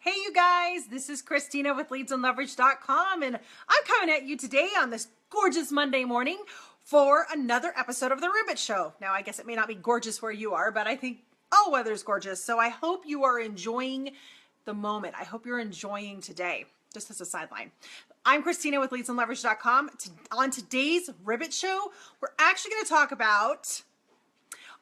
Hey you guys, this is Christina with leadsandleverage.com and I'm coming at you today on this gorgeous Monday morning for another episode of The Ribbit Show. Now I guess it may not be gorgeous where you are, but I think all weather's gorgeous. So I hope you are enjoying the moment. I hope you're enjoying today, just as a sideline. I'm Christina with leadsandleverage.com. On today's Ribbit Show, we're actually going to talk about,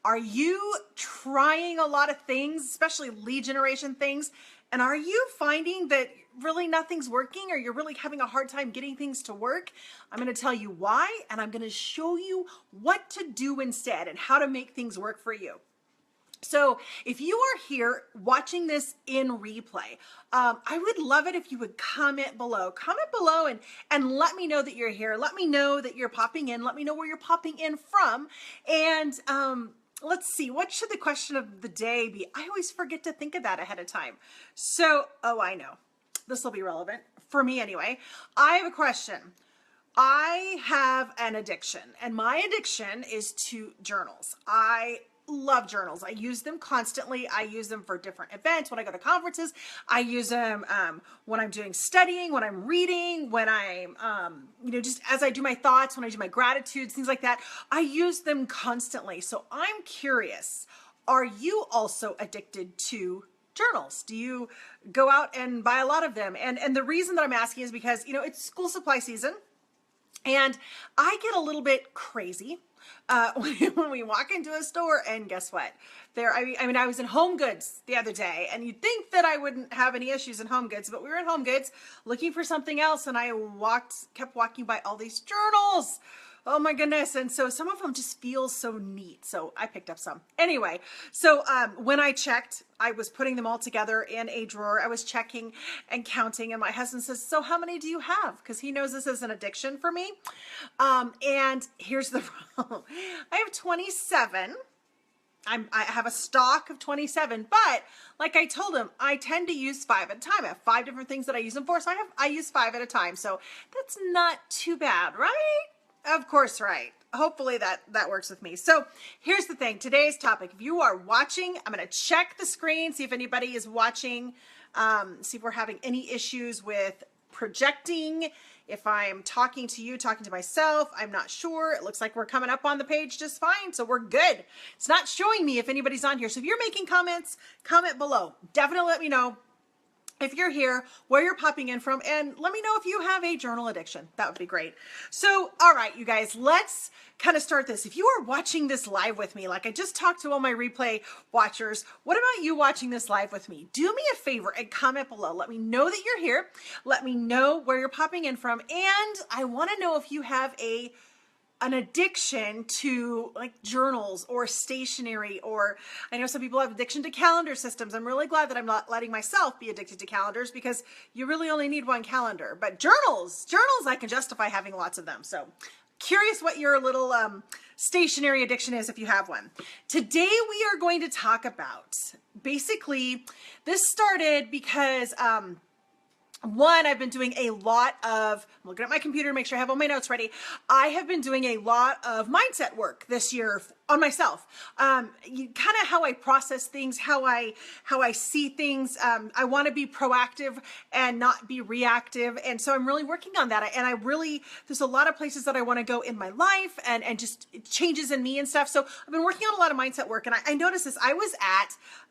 are you trying a lot of things, especially lead generation things, and are you finding that really nothing's working or you're really having a hard time getting things to work? I'm going to tell you why, and I'm going to show you what to do instead and how to make things work for you. So if you are here watching this in replay, I would love it if you would comment below and let me know that you're here. Let me know that you're popping in. Let me know where you're popping in from. And let's see, what should the question of the day be? I always forget to think of that ahead of time. So, I know. This will be relevant for me anyway. I have a question. I have an addiction, and my addiction is to journals. I love journals. I use them constantly. I use them for different events. When I go to conferences, I use them when I'm doing studying, when I'm reading, when I'm, just as I do my thoughts, when I do my gratitudes, things like that. I use them constantly. So I'm curious, are you also addicted to journals? Do you go out and buy a lot of them? And the reason that I'm asking is because, it's school supply season and I get a little bit crazy when we walk into a store, and guess what? I was in Home Goods the other day, and you'd think that I wouldn't have any issues in Home Goods, but we were in Home Goods looking for something else, and I kept walking by all these journals. Oh my goodness. And so some of them just feel so neat. So I picked up some. Anyway, so when I checked, I was putting them all together in a drawer. I was checking and counting, and my husband says, so how many do you have? Because he knows this is an addiction for me. And here's the problem. I have 27. I have a stock of 27, but like I told him, I tend to use 5 at a time. I have 5 different things that I use them for. So I use 5 at a time. So that's not too bad, right? Of course, right. Hopefully that works with me. So here's the thing. Today's topic, if you are watching, I'm going to check the screen, see if anybody is watching, see if we're having any issues with projecting. If I'm talking to you, talking to myself, I'm not sure. It looks like we're coming up on the page just fine. So we're good. It's not showing me if anybody's on here. So if you're making comments, comment below. Definitely let me know if you're here, where you're popping in from, and let me know if you have a journal addiction. That would be great. So, all right, you guys, let's kind of start this. If you are watching this live with me, like I just talked to all my replay watchers, what about you watching this live with me? Do me a favor and comment below. Let me know that you're here. Let me know where you're popping in from, and I want to know if you have an addiction to like journals or stationery, or I know some people have addiction to calendar systems. I'm really glad that I'm not letting myself be addicted to calendars, because you really only need one calendar. But journals, I can justify having lots of them. So curious what your little stationery addiction is if you have one. Today we are going to talk about, basically this started because one, I've been doing a lot of, I'm looking at my computer to make sure I have all my notes ready. I have been doing a lot of mindset work this year on myself. Kind of how I process things, how I see things. I want to be proactive and not be reactive. And so I'm really working on that. And there's a lot of places that I want to go in my life and just changes in me and stuff. So I've been working on a lot of mindset work. And I noticed this. I was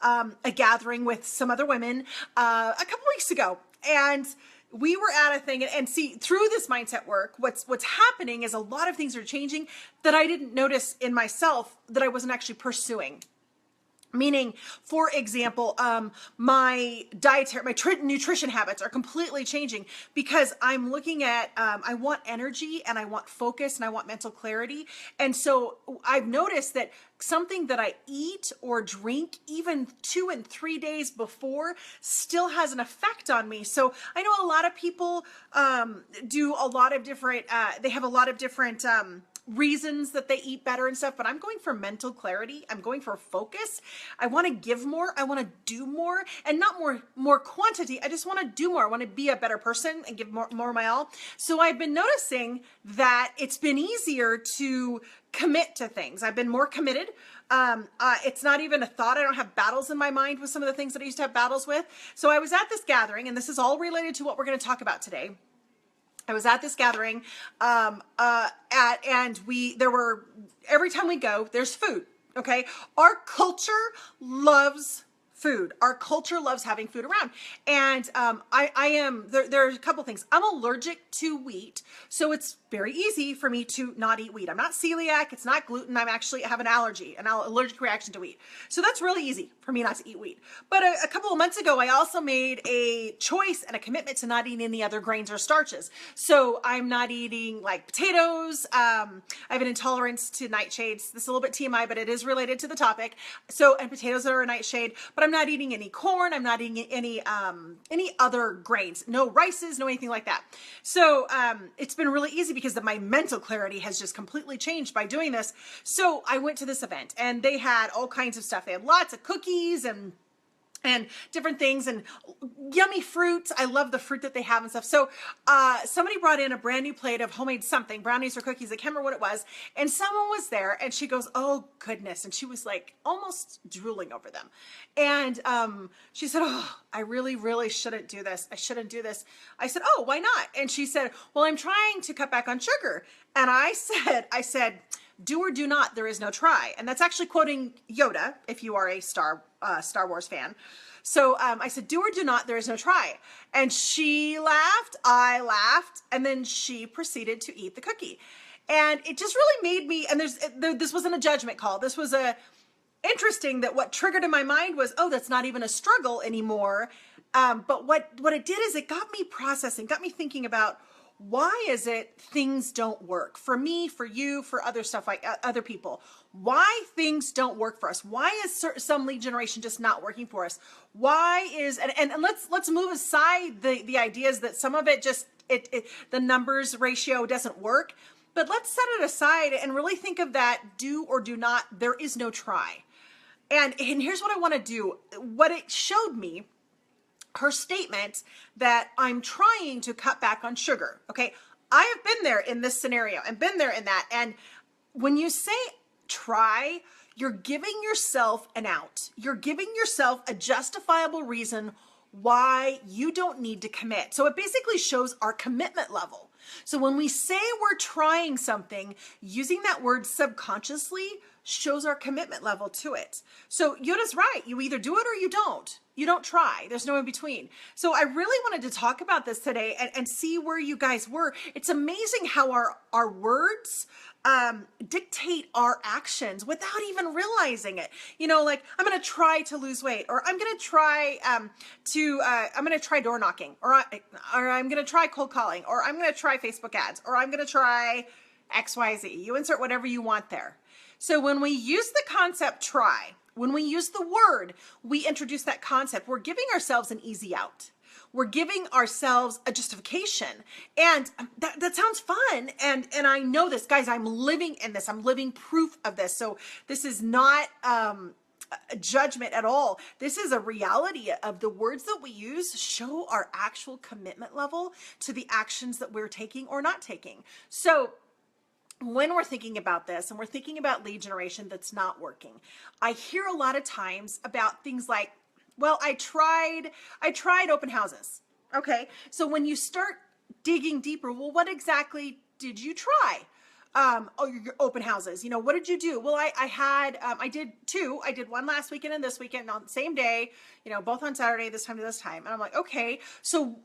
at a gathering with some other women a couple weeks ago. And we were at a thing, and see, through this mindset work, what's happening is a lot of things are changing that I didn't notice in myself that I wasn't actually pursuing. Meaning, for example, my nutrition habits are completely changing because I'm looking at, I want energy and I want focus and I want mental clarity. And so I've noticed that something that I eat or drink even 2 and 3 days before still has an effect on me. So I know a lot of people do a lot of different, they have a lot of different reasons that they eat better and stuff, but I'm going for mental clarity. I'm going for focus. I want to give more. I want to do more, and not more quantity. I just want to do more. I want to be a better person and give more of my all. So I've been noticing that it's been easier to commit to things. I've been more committed. It's not even a thought. I don't have battles in my mind with some of the things that I used to have battles with. So I was at this gathering, and this is all related to what we're going to talk about today. I was at this gathering, every time we go, there's food. Okay. Our culture loves food. Our culture loves having food around. And there are a couple things. I'm allergic to wheat, so it's very easy for me to not eat wheat. I'm not celiac. It's not gluten. I have an allergy, an allergic reaction to wheat. So that's really easy for me not to eat wheat. But a couple of months ago, I also made a choice and a commitment to not eat any other grains or starches. So I'm not eating like potatoes. I have an intolerance to nightshades. This is a little bit TMI, but it is related to the topic. And potatoes are a nightshade, but I'm not eating any corn. I'm not eating any other grains, no rices, no anything like that. So it's been really easy because my mental clarity has just completely changed by doing this. So I went to this event and they had all kinds of stuff. They had lots of cookies and different things and yummy fruits. I love the fruit that they have and stuff. So somebody brought in a brand new plate of homemade something, brownies or cookies. I can't remember what it was. And someone was there and she goes, oh goodness. And she was like almost drooling over them. And she said, oh, I really, really shouldn't do this. I shouldn't do this. I said, oh, why not? And she said, well, I'm trying to cut back on sugar. And I said, do or do not, there is no try. And that's actually quoting Yoda, if you are a Star Wars fan. So I said, do or do not, there is no try. And she laughed, I laughed, and then she proceeded to eat the cookie. And it just really made me, and this wasn't a judgment call. This was interesting that what triggered in my mind was, oh, that's not even a struggle anymore. But what it did is it got me processing, got me thinking about, why is it things don't work for me, for you, for other stuff like other people? Why things don't work for us? Why is some lead generation just not working for us? Why is, and let's move aside the ideas that some of it just, the numbers ratio doesn't work, but let's set it aside and really think of that do or do not, there is no try. And here's what I want to do. What it showed me, her statement that I'm trying to cut back on sugar. Okay. I have been there in this scenario and been there in that. And when you say try, you're giving yourself an out. You're giving yourself a justifiable reason why you don't need to commit. So it basically shows our commitment level. So when we say we're trying something, using that word subconsciously shows our commitment level to it. So Yoda's right. You either do it or you don't. You don't try. There's no in between. So I really wanted to talk about this today and see where you guys were. It's amazing how our words dictate our actions without even realizing it. You know, like I'm going to try to lose weight, or I'm going to try I'm going to try door knocking, or I'm going to try cold calling, or I'm going to try Facebook ads, or I'm going to try XYZ. You insert whatever you want there. So when we use the concept try, when we use the word, we introduce that concept. We're giving ourselves an easy out. We're giving ourselves a justification. And that sounds fun. And I know this, guys, I'm living in this. I'm living proof of this. So this is not a judgment at all. This is a reality of the words that we use show our actual commitment level to the actions that we're taking or not taking. So when we're thinking about this and we're thinking about lead generation that's not working, I hear a lot of times about things like, well, I tried open houses. Okay. So when you start digging deeper, well, what exactly did you try? Your open houses, you know, what did you do? Well, I did two. I did one last weekend and this weekend on the same day, you know, both on Saturday, this time to this time. And I'm like, okay, so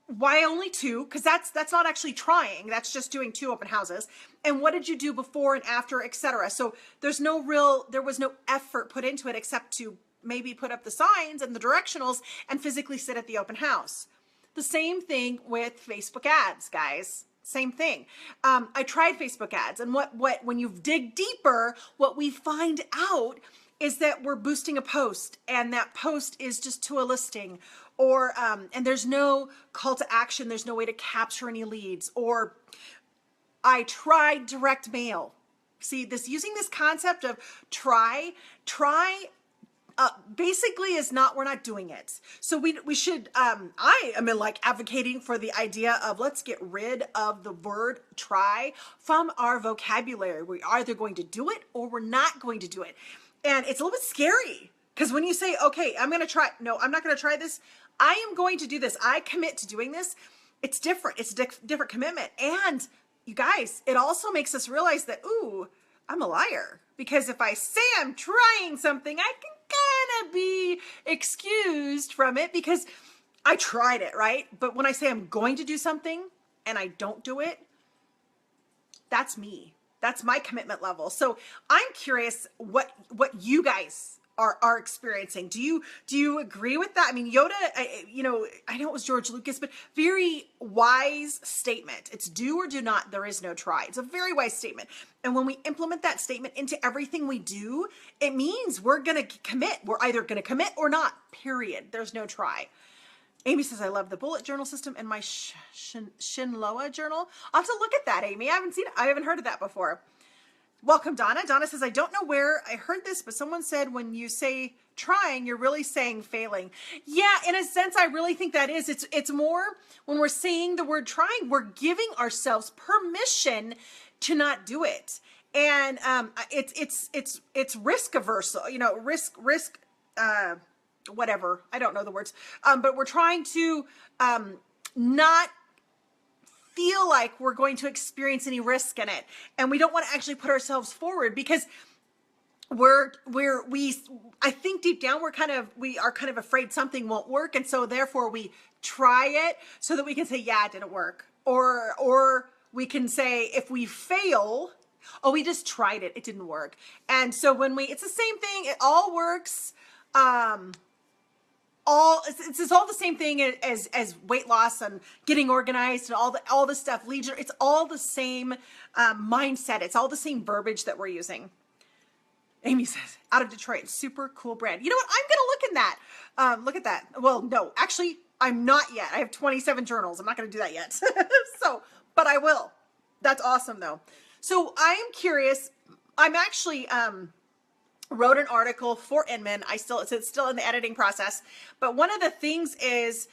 why only two? Because that's not actually trying. That's just doing two open houses. And what did you do before and after, etc. So there was no effort put into it except to maybe put up the signs and the directionals and physically sit at the open house. The same thing with Facebook ads, guys. Same thing. I tried Facebook ads, and when you dig deeper, what we find out is that we're boosting a post, and that post is just to a listing, or and there's no call to action. There's no way to capture any leads. Or I tried direct mail. See, using this concept of try basically is not, we're not doing it. So we should, I am like advocating for the idea of let's get rid of the word try from our vocabulary. We're either going to do it or we're not going to do it. And it's a little bit scary because when you say, okay, I'm going to try, no, I'm not going to try this. I am going to do this. I commit to doing this. It's different. It's a different commitment. And you guys, it also makes us realize that, ooh, I'm a liar. Because if I say I'm trying something, I can kind of be excused from it because I tried it, right? But when I say I'm going to do something and I don't do it, that's me. That's my commitment level. So I'm curious what you guys are experiencing. Do you agree with that? I mean, Yoda, I know it was George Lucas, but very wise statement. It's do or do not. There is no try. It's a very wise statement. And when we implement that statement into everything we do, it means we're going to commit. We're either going to commit or not, period. There's no try. Amy says, I love the bullet journal system and my Shinloa journal. I'll have to look at that, Amy. I haven't heard of that before. Welcome, Donna. Donna says, I don't know where I heard this, but someone said when you say trying, you're really saying failing. Yeah, in a sense, I really think that is. It's more when we're saying the word trying, we're giving ourselves permission to not do it. And it's risk averse, risk, whatever. I don't know the words. But we're trying to not feel like we're going to experience any risk in it. And we don't want to actually put ourselves forward because I think deep down we are kind of afraid something won't work. And so therefore we try it so that we can say, yeah, it didn't work. Or we can say if we fail, oh, we just tried it. It didn't work. And so it's the same thing. It all works. It's all the same thing as weight loss and getting organized and all the stuff. Leisure, it's all the same mindset. It's all the same verbiage that we're using. Amy says, out of Detroit, super cool brand. You know what? I'm gonna look in that. Look at that. Well, no, actually, I'm not yet. I have 27 journals. I'm not gonna do that yet. But I will. That's awesome though. So I am curious. I'm actually wrote an article for Inman. It's still in the editing process. But one of the things is,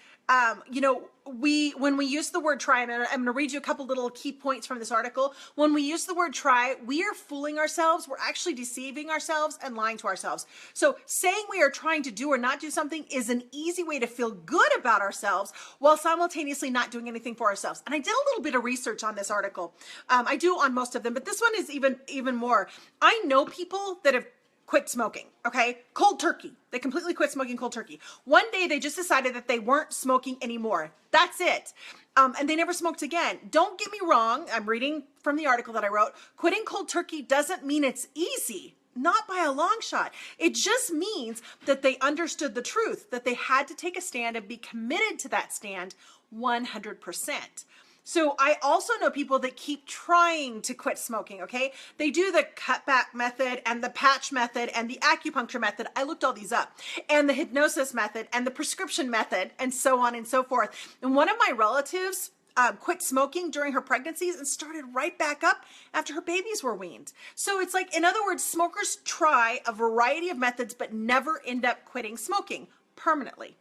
when we use the word try, and I'm going to read you a couple little key points from this article. When we use the word try, we are fooling ourselves. We're actually deceiving ourselves and lying to ourselves. So saying we are trying to do or not do something is an easy way to feel good about ourselves while simultaneously not doing anything for ourselves. And I did a little bit of research on this article. I do on most of them, but this one is even more. I know people that have quit smoking, okay? Cold turkey. They completely quit smoking cold turkey. One day they just decided that they weren't smoking anymore. That's it. And they never smoked again. Don't get me wrong. I'm reading from the article that I wrote. Quitting cold turkey doesn't mean it's easy. Not by a long shot. It just means that they understood the truth, that they had to take a stand and be committed to that stand 100%. So I also know people that keep trying to quit smoking, okay? They do the cutback method and the patch method and the acupuncture method. I looked all these up. And the hypnosis method and the prescription method and so on and so forth. And one of my relatives quit smoking during her pregnancies and started right back up after her babies were weaned. So it's like, in other words, smokers try a variety of methods but never end up quitting smoking permanently.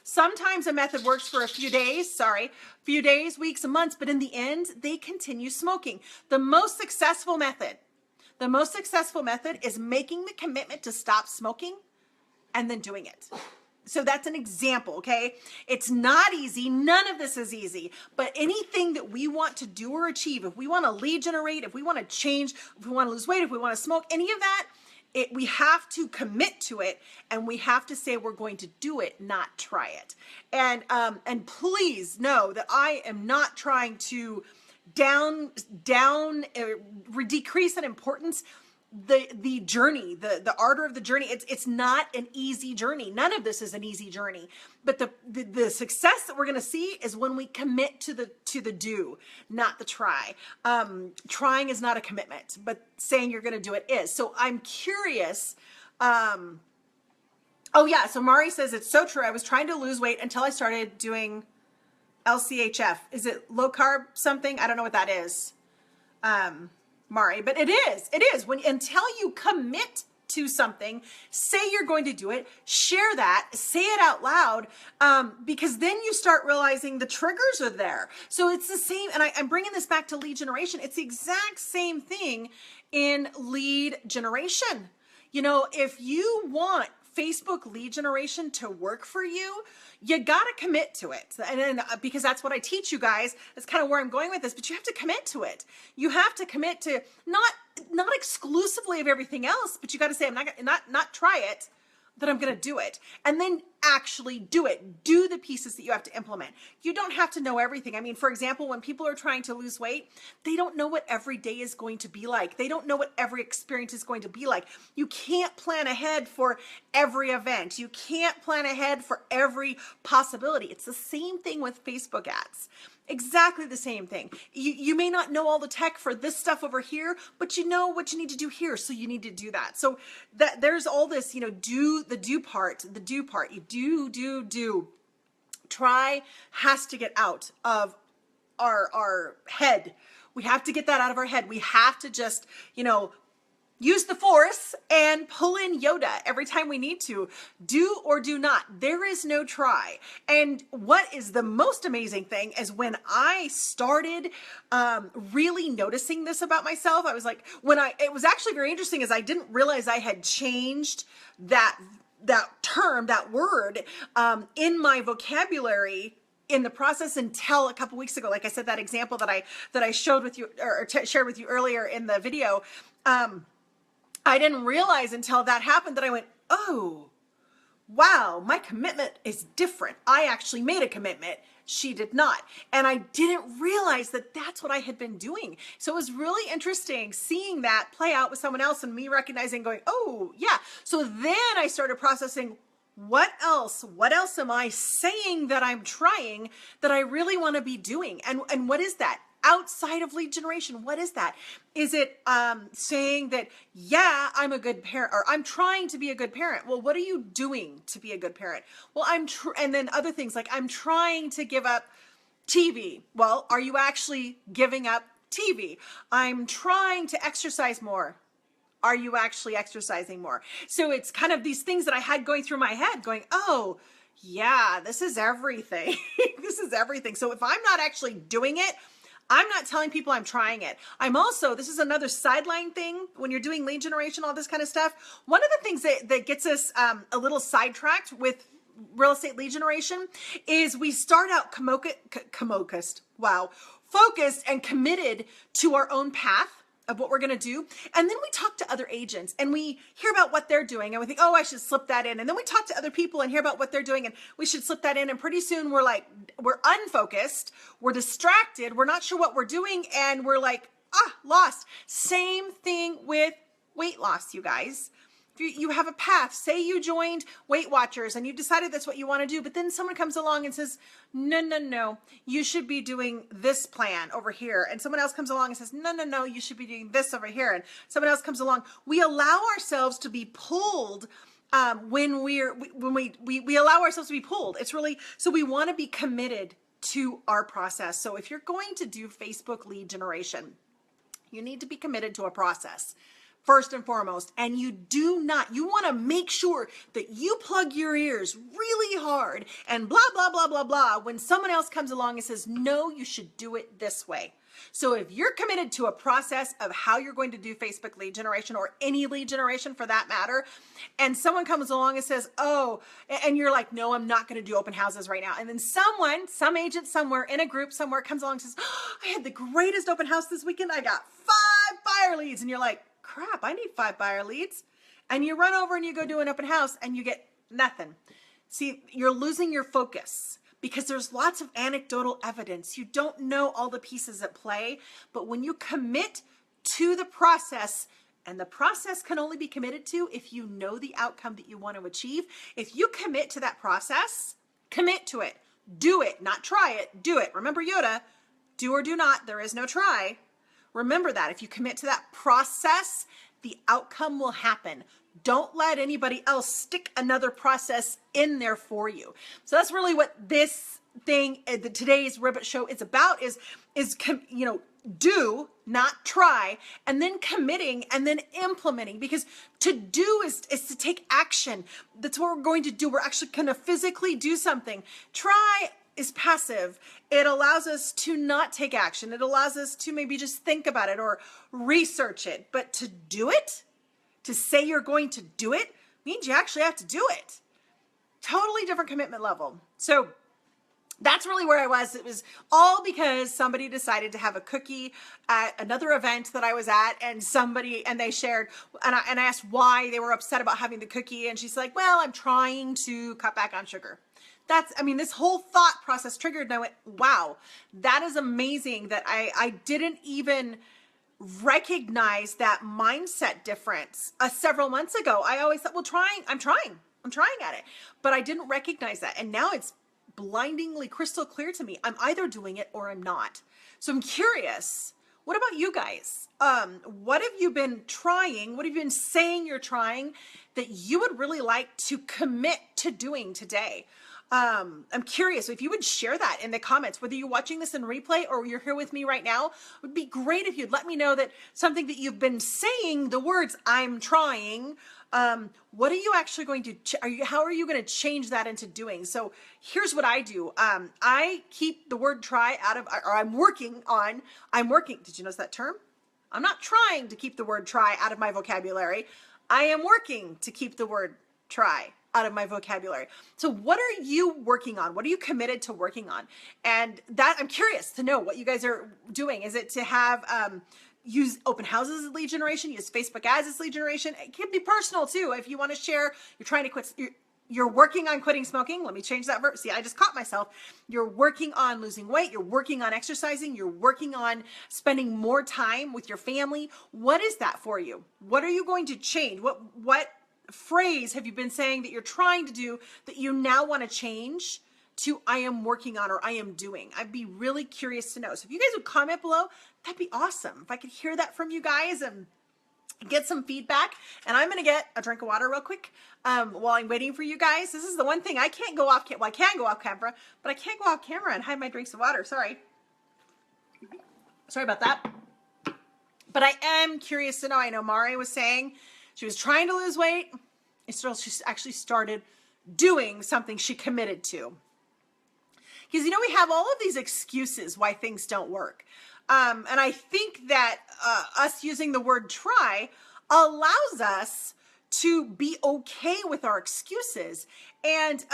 Sometimes a method works for a few days, weeks, and months, but in the end, they continue smoking. The most successful method is making the commitment to stop smoking and then doing it. So that's an example, okay? It's not easy. None of this is easy, but anything that we want to do or achieve, if we want to lead generate, if we want to change, if we want to lose weight, if we want to smoke, any of that, we have to commit to it, and we have to say we're going to do it, not try it. And please know that I am not trying to decrease in importance the journey, the ardor of the journey. It's not an easy journey. None of this is an easy journey. But the success that we're going to see is when we commit to the do, not the try. Trying is not a commitment, but saying you're going to do it is. So I'm curious. Oh yeah. So Mari says it's so true. I was trying to lose weight until I started doing LCHF. Is it low carb something? I don't know what that is. Mari, but it is until you commit to something, say you're going to do it, share that, say it out loud, because then you start realizing the triggers are there. So it's the same, and I'm bringing this back to lead generation. It's the exact same thing in lead generation. If you want Facebook lead generation to work for you, you got to commit to it. And because that's what I teach you guys, that's kind of where I'm going with this, but you have to commit to it. You have to commit to not exclusively of everything else, but you got to say, I'm not try it, that I'm going to do it, and then actually do it. Do the pieces that you have to implement. You don't have to know everything. I mean, for example, when people are trying to lose weight, they don't know what every day is going to be like. They don't know what every experience is going to be like. You can't plan ahead for every event. You can't plan ahead for every possibility. It's the same thing with Facebook ads. Exactly the same thing. You may not know all the tech for this stuff over here, but you know what you need to do here, so you need to do that. So that there's all this, do the do part. You do. Try has to get out of our head. We have to get that out of our head. We have to just, use the force and pull in Yoda every time we need to. Do or do not. There is no try. And what is the most amazing thing is when I started really noticing this about myself, I was like, it was actually very interesting is I didn't realize I had changed that term, that word in my vocabulary in the process until a couple weeks ago. Like I said, that example that I showed with you or shared with you earlier in the video, I didn't realize until that happened that I went, oh, wow, my commitment is different. I actually made a commitment. She did not. And I didn't realize that that's what I had been doing. So it was really interesting seeing that play out with someone else and me recognizing going, oh, yeah. So then I started processing, what else am I saying that I'm trying that I really want to be doing? And what is that? Outside of lead generation, what is that? Is it saying that, yeah, I'm a good parent, or I'm trying to be a good parent? Well, what are you doing to be a good parent? Well, and then other things like I'm trying to give up TV. Well, are you actually giving up TV? I'm trying to exercise more. Are you actually exercising more? So it's kind of these things that I had going through my head going, oh, yeah, this is everything. This is everything. So if I'm not actually doing it, I'm not telling people I'm trying it. This is another sideline thing when you're doing lead generation, all this kind of stuff. One of the things that gets us a little sidetracked with real estate lead generation is we start out focused and committed to our own path of what we're going to do. And then we talk to other agents and we hear about what they're doing and we think, oh, I should slip that in. And then we talk to other people and hear about what they're doing and we should slip that in. And pretty soon we're unfocused, we're distracted, we're not sure what we're doing, and we're like, lost. Same thing with weight loss, you guys. If you have a path, say you joined Weight Watchers and you decided that's what you want to do, but then someone comes along and says, no, you should be doing this plan over here. And someone else comes along and says, no, you should be doing this over here. And someone else comes along. We allow ourselves to be pulled when we allow ourselves to be pulled. It's really, so we want to be committed to our process. So if you're going to do Facebook lead generation, you need to be committed to a process. First and foremost, and you want to make sure that you plug your ears really hard and blah, blah, blah, blah, blah, when someone else comes along and says, no, you should do it this way. So if you're committed to a process of how you're going to do Facebook lead generation or any lead generation for that matter, and someone comes along and says, oh, and you're like, no, I'm not going to do open houses right now. And then some agent somewhere in a group somewhere comes along and says, oh, I had the greatest open house this weekend. I got 5 buyer leads. And you're like, crap, I need 5 buyer leads. And you run over and you go do an open house and you get nothing. See, you're losing your focus because there's lots of anecdotal evidence. You don't know all the pieces at play, but when you commit to the process, and the process can only be committed to if you know the outcome that you want to achieve. If you commit to that process, commit to it. Do it, not try it. Do it. Remember Yoda, do or do not. There is no try. Remember that. If you commit to that process, the outcome will happen. Don't let anybody else stick another process in there for you. So that's really what this thing, today's Ribbit Show is about, is do, not try, and then committing and then implementing, because to do is to take action. That's what we're going to do. We're actually going to physically do something. Try is passive. It allows us to not take action. It allows us to maybe just think about it or research it, but to do it, to say you're going to do it means you actually have to do it. Totally different commitment level. So that's really where I was. It was all because somebody decided to have a cookie at another event that I was at, and they shared, and I asked why they were upset about having the cookie, and she's like, well, I'm trying to cut back on sugar. This whole thought process triggered, and I went, wow, that is amazing that I didn't even recognize that mindset difference several months ago. I always thought, well, I'm trying at it, but I didn't recognize that. And now it's blindingly crystal clear to me. I'm either doing it or I'm not. So I'm curious, what about you guys? What have you been trying? What have you been saying you're trying that you would really like to commit to doing today? I'm curious if you would share that in the comments, whether you're watching this in replay or you're here with me right now. It would be great if you'd let me know that something that you've been saying, the words I'm trying, what are you actually going to, how are you going to change that into doing? So here's what I do. I keep the word try out of, or I'm working, did you notice that term? I'm not trying to keep the word try out of my vocabulary. I am working to keep the word try out of my vocabulary. So what are you working on? What are you committed to working on? And that, I'm curious to know what you guys are doing. Is it to have, use open houses as lead generation, use Facebook ads as lead generation? It can be personal too. If you want to share, you're trying to quit, you're working on quitting smoking. Let me change that verb. See, I just caught myself. You're working on losing weight. You're working on exercising. You're working on spending more time with your family. What is that for you? What are you going to change? What phrase have you been saying that you're trying to do that you now want to change to I am working on or I am doing? I'd be really curious to know. So if you guys would comment below, that'd be awesome. If I could hear that from you guys and get some feedback. And I'm going to get a drink of water real quick while I'm waiting for you guys. This is the one thing I can't go off, well, I can go off camera, but I can't go off camera and hide my drinks of water. Sorry about that. But I am curious to know. I know Mari was saying she was trying to lose weight. She actually started doing something she committed to. Because, we have all of these excuses why things don't work. And I think that us using the word try allows us to be okay with our excuses. And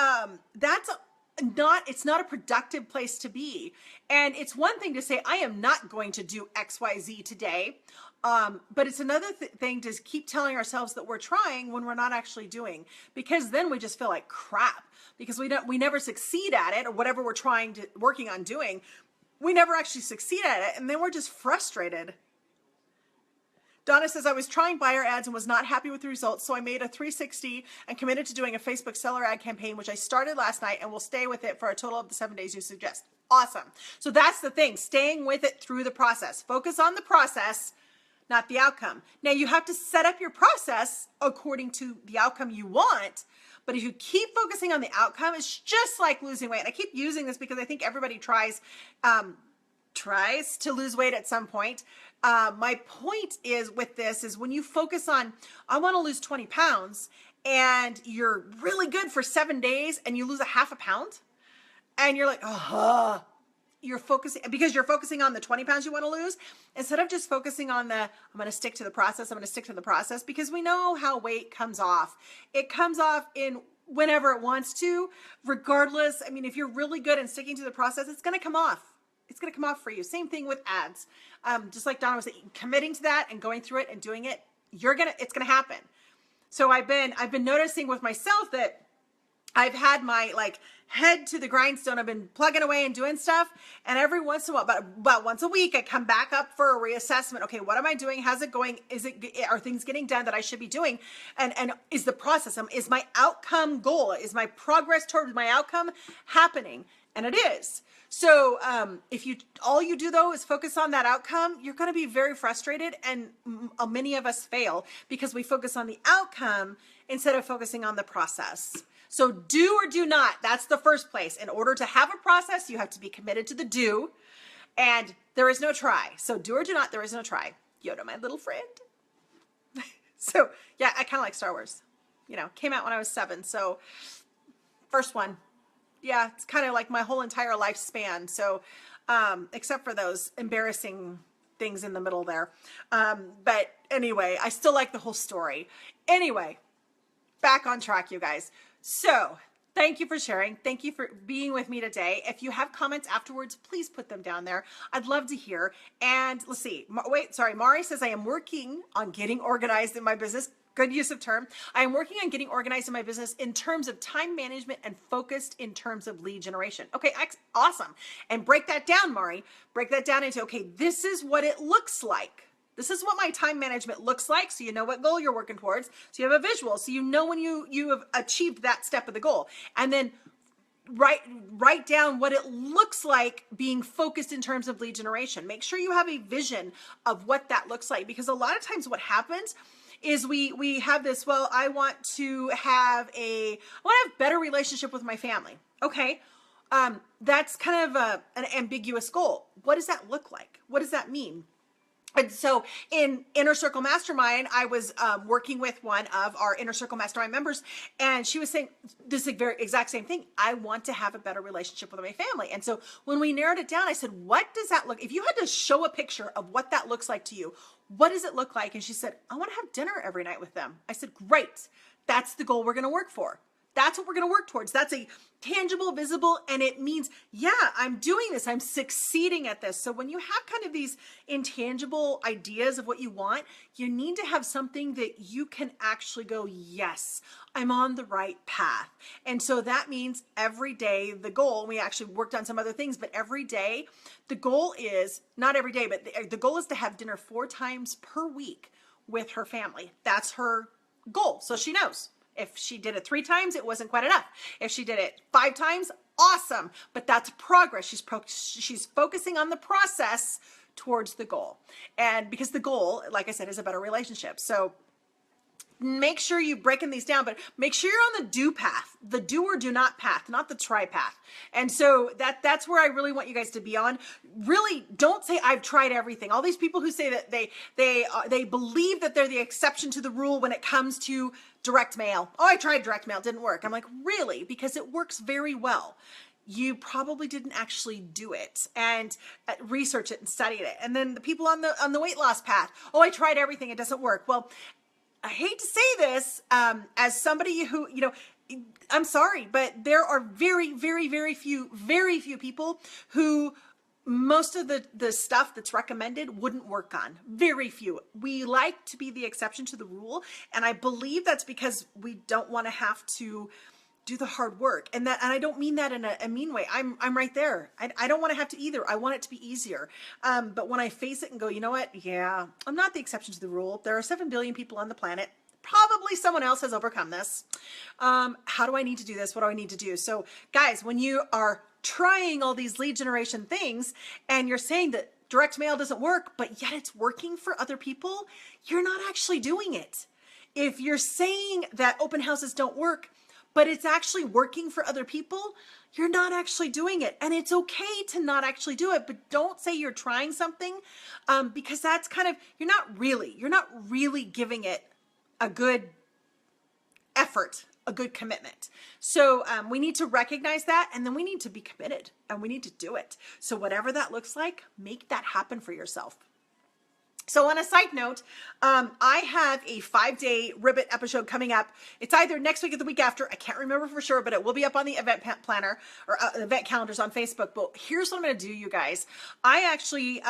it's not a productive place to be. And it's one thing to say, I am not going to do X, Y, Z today. But it's another thing to keep telling ourselves that we're trying when we're not actually doing, because then we just feel like crap because we never succeed at it, or whatever we're working on doing. We never actually succeed at it. And then we're just frustrated. Donna says, I was trying buyer ads and was not happy with the results. So I made a 360 and committed to doing a Facebook seller ad campaign, which I started last night and will stay with it for a total of the 7 days you suggest. Awesome. So that's the thing, staying with it through the process. Focus on the process, not the outcome. Now you have to set up your process according to the outcome you want. But if you keep focusing on the outcome, it's just like losing weight. And I keep using this because I think everybody tries to lose weight at some point. My point is with this is when you focus on, I want to lose 20 pounds and you're really good for 7 days and you lose a half a pound and you're like, you're focusing on the 20 pounds you want to lose instead of just focusing on I'm going to stick to the process. Because we know how weight comes off. It comes off in whenever it wants to, regardless. I mean, if you're really good and sticking to the process, it's going to come off. It's going to come off for you. Same thing with ads. Just like Donna was saying, committing to that and going through it and doing it, it's going to happen. So I've been noticing with myself that I've had my head to the grindstone. I've been plugging away and doing stuff. And every once in a while, about once a week, I come back up for a reassessment. Okay, what am I doing? How's it going? Are things getting done that I should be doing? And is the process, is my outcome goal, is my progress towards my outcome happening? And it is. So if all you do though is focus on that outcome, you're going to be very frustrated. And many of us fail because we focus on the outcome instead of focusing on the process. So do or do not. That's the first place. In order to have a process, you have to be committed to the do. And there is no try. So do or do not, there is no try. Yoda, my little friend. So yeah, I kind of like Star Wars. Came out when I was 7. So first one. Yeah, it's kind of like my whole entire lifespan. So except for those embarrassing things in the middle there. But anyway, I still like the whole story. Anyway, back on track, you guys. So thank you for sharing. Thank you for being with me today. If you have comments afterwards, please put them down there. I'd love to hear. And let's see. Mari says, I am working on getting organized in my business. Good use of term. I am working on getting organized in my business in terms of time management and focused in terms of lead generation. Okay, awesome. And break that down, Mari. Break that down into, okay, this is what it looks like. This is what my time management looks like, so you know what goal you're working towards. So you have a visual, so you know when you have achieved that step of the goal. And then write down what it looks like being focused in terms of lead generation. Make sure you have a vision of what that looks like, because a lot of times what happens is we have this, well, I want to have better relationship with my family. Okay. That's kind of an ambiguous goal. What does that look like? What does that mean? And so in Inner Circle Mastermind, I was working with one of our Inner Circle Mastermind members, and she was saying this very exact same thing. I want to have a better relationship with my family. And so when we narrowed it down, I said, what does that look? If you had to show a picture of what that looks like to you, what does it look like? And she said, I want to have dinner every night with them. I said, great. That's the goal we're going to work for. That's what we're going to work towards. That's a tangible, visible, and it means, yeah, I'm doing this. I'm succeeding at this. So when you have kind of these intangible ideas of what you want, you need to have something that you can actually go, yes, I'm on the right path. And so that means every day the goal, we actually worked on some other things, but every day the goal is, not every day, but the goal is to have dinner 4 times per week with her family. That's her goal. So she knows. If she did it 3 times, it wasn't quite enough. If she did it 5 times, awesome. But that's progress. She's focusing on the process towards the goal. And because the goal, like I said, is a better relationship. So make sure you're breaking these down, but make sure you're on the do path, the do or do not path, not the try path. And so that's where I really want you guys to be on. Really don't say I've tried everything. All these people who say that they believe that they're the exception to the rule when it comes to direct mail. Oh, I tried direct mail, didn't work. I'm like, really? Because it works very well. You probably didn't actually do it and research it and study it. And then the people on the weight loss path, oh, I tried everything, it doesn't work. Well, I hate to say this, as somebody who, I'm sorry, but there are very, very, very few people who most of the stuff that's recommended wouldn't work on. Very few. We like to be the exception to the rule. And I believe that's because we don't want to have to do the hard work. And I don't mean that in a mean way. I'm right there. I don't want to have to either. I want it to be easier. But when I face it and go, you know what? Yeah, I'm not the exception to the rule. There are 7 billion people on the planet. Probably someone else has overcome this. How do I need to do this? What do I need to do? So guys, when you are trying all these lead generation things and you're saying that direct mail doesn't work, but yet it's working for other people, you're not actually doing it. If you're saying that open houses don't work, but it's actually working for other people, you're not actually doing it. And it's okay to not actually do it, but don't say you're trying something, because that's kind of, you're not really giving it a good effort, a good commitment. So we need to recognize that, and then we need to be committed and we need to do it. So whatever that looks like, make that happen for yourself. So on a side note, I have a 5-day Ribbit episode coming up. It's either next week or the week after. I can't remember for sure, but it will be up on the event planner or event calendars on Facebook. But here's what I'm going to do, you guys. I actually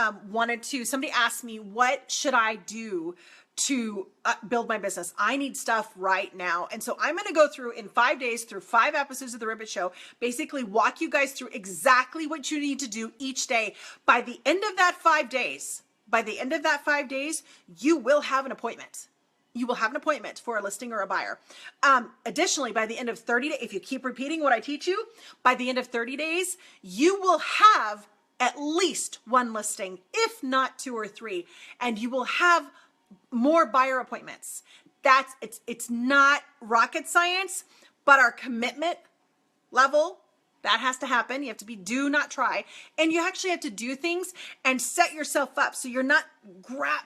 somebody asked me, what should I do to build my business? I need stuff right now. And so I'm going to go through in 5 days through 5 episodes of the Ribbit Show, basically walk you guys through exactly what you need to do each day. By the end of that 5 days, you will have an appointment. You will have an appointment for a listing or a buyer. Additionally, by the end of 30 days, if you keep repeating what I teach you, by the end of 30 days, you will have at least 1 listing, if not 2 or 3, and you will have more buyer appointments. It's not rocket science, but our commitment level, that has to happen. You have to be do, not try. And you actually have to do things and set yourself up. So you're not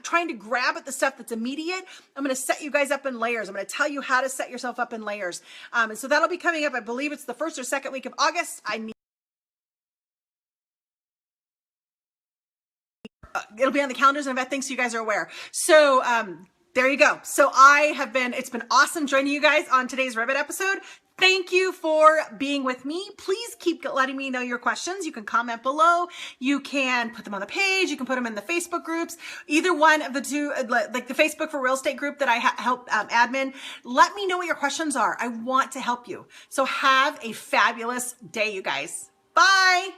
trying to grab at the stuff that's immediate. I'm going to set you guys up in layers. I'm going to tell you how to set yourself up in layers. And so that'll be coming up. I believe it's the 1st or 2nd week of August. I need it'll be on the calendars and event things so you guys are aware. So there you go. So it's been awesome joining you guys on today's Ribbit episode. Thank you for being with me. Please keep letting me know your questions. You can comment below. You can put them on the page. You can put them in the Facebook groups. Either one of the two, like the Facebook for Real Estate group that I help admin. Let me know what your questions are. I want to help you. So have a fabulous day, you guys. Bye.